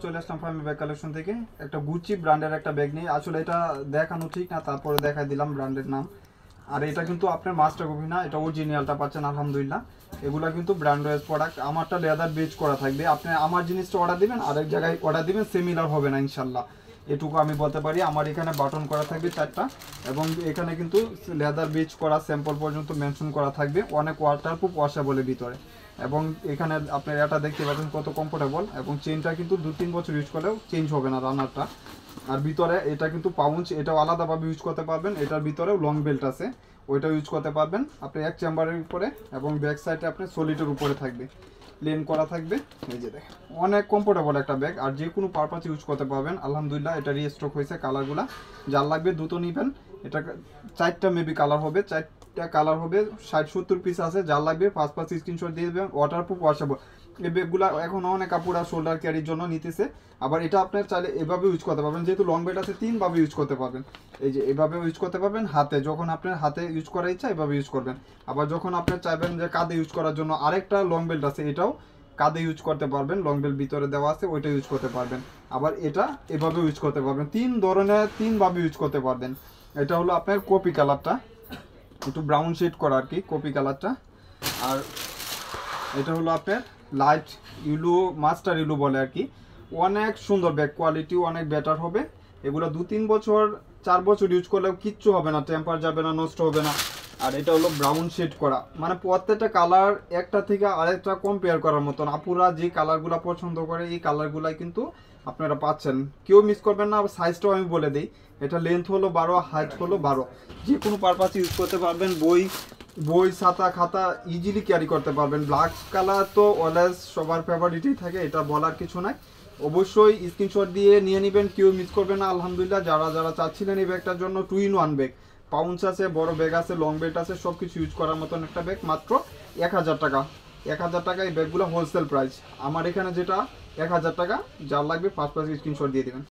চলে আসলাম Fermi bag collection থেকে একটা গুচি ব্র্যান্ডের একটা ব্যাগ নিয়ে। আসলে এটা দেখানো ঠিক না, তারপরে দেখাই দিলাম ব্র্যান্ডের নাম। আর এটা কিন্তু আপনার মাস্টার কপি না, এটা অরিজিনালটা পাচ্ছেন আলহামদুলিল্লাহ। এগুলা কিন্তু ব্র্যান্ড ওয়াইজ প্রোডাক্ট। আমারটা লেদার বেজ করা থাকবে, আপনি আমার জিনিসটা অর্ডার দিবেন আরেক জায়গায় অর্ডার দিবেন, সিমিলার হবে না ইনশাল্লাহ, এটুকু আমি বলতে পারি। আমার এখানে বাটন করা থাকবে 4টা, এবং এখানে কিন্তু লেদার বেজ করা স্যাম্পল পর্যন্ত মেনশন করা থাকবে, অনেক ওয়াটারপ্রুফ ওয়াশেবলের ভিতরে। এবং এখানে আপনার এটা দেখতে পাচ্ছেন কত কমফোর্টেবল, এবং চেনটা কিন্তু 2-3 বছর ইউজ করলেও চেঞ্জ হবে না রানারটা। আর ভিতরে এটা কিন্তু পাউঞ্চ, এটাও আলাদাভাবে ইউজ করতে পারবেন। এটার ভিতরেও লং বেল্ট আছে, ওইটাও ইউজ করতে পারবেন আপনি এক চেম্বারের উপরে, এবং ব্যাক সাইডে আপনি সলিডের উপরে থাকবে, প্লেন করা থাকবে। এই যে দেখেন অনেক কমফোর্টেবল একটা ব্যাগ, আর যে কোনো পারপাস ইউজ করতে পারবেন আলহামদুলিল্লাহ। এটা রিস্টক হয়েছে, কালারগুলো যার লাগবে দ্রুত নেবেন। এটা 4টা মেবি কালার হবে, 4টা কালার হবে, 60-70 পিস আছে। যার লাগবে 5 স্ক্রিনশট দিয়ে দেবেন। ওয়াটারপ্রুফ ওয়াশেবল এই ব্যাগগুলো এখন অনেক কাপড় শোল্ডার ক্যারির জন্য নিতেছে। আবার এটা আপনার চাইলে এভাবে ইউজ করতে পারবেন, যেহেতু লং বেল্ট আছে 3ভাবে ইউজ করতে পারবেন। এই যে এভাবে ইউজ করতে পারবেন, হাতে যখন আপনার হাতে ইউজ করার ইচ্ছা এভাবে ইউজ করবেন। আবার যখন আপনি চাইবেন যে কাঁধে ইউজ করার জন্য, আরেকটা লং বেল্ট আছে, এটাও কাঁধে ইউজ করতে পারবেন, লং বেল্ট ভিতরে দেওয়া আছে, ওইটা ইউজ করতে পারবেন। আবার এটা এভাবে ইউজ করতে পারবেন, 3ভাবে ইউজ করতে পারবেন। এটা হলো আপনার কপি কালারটা, একটু ব্রাউন শেড করা আর কি কপি কালারটা। আর এটা হলো আপনার লাইট ইউলো, মাস্টার ইউলো বলে আর কি। অনেক সুন্দর ব্যাগ, কোয়ালিটিও অনেক বেটার হবে। এগুলো 2-3 বছর 4 বছর ইউজ করলেও কিচ্ছু হবে না, টেম্পার যাবে না, নষ্ট হবে না। আর এটা হলো ব্রাউন শেড করা, মানে প্রত্যেকটা কালার একটা থেকে আরেকটা কম্পেয়ার করার মতন। আপুরা যে কালারগুলো পছন্দ করে এই কালারগুলাই কিন্তু আপনারা পাচ্ছেন, কেউ মিস করবেন না। সাইজটাও আমি বলে দিই, এটা লেন্থ হলো 12, হাইট হলো 12। যে কোনো পারপাস ইউজ করতে পারবেন, বই ছাতা খাতা ইজিলি ক্যারি করতে পারবেন। ব্ল্যাক কালার তো অলওয়েজ সবার ফেভারিটই থাকে, এটা বলার কিছু নাই। অবশ্যই স্ক্রিনশট দিয়ে নিয়ে নেবেন, কেউ মিস করবেন না আলহামদুলিল্লাহ। যারা যারা চাচ্ছিলেন এই ব্যাগটার জন্য, 2-in-1 ব্যাগ, পাউন্স আছে, বড় ব্যাগ আছে, লং বেল্ট আছে, সব কিছু ইউজ করার মতন একটা ব্যাগ। মাত্র 1000 টাকা, 1000 টাকা এই ব্যাগগুলো হোলসেল প্রাইস। আমার এখানে যেটা 1000 টাকা, যার লাগবে 5 স্ক্রিনশট দিয়ে দেবেন।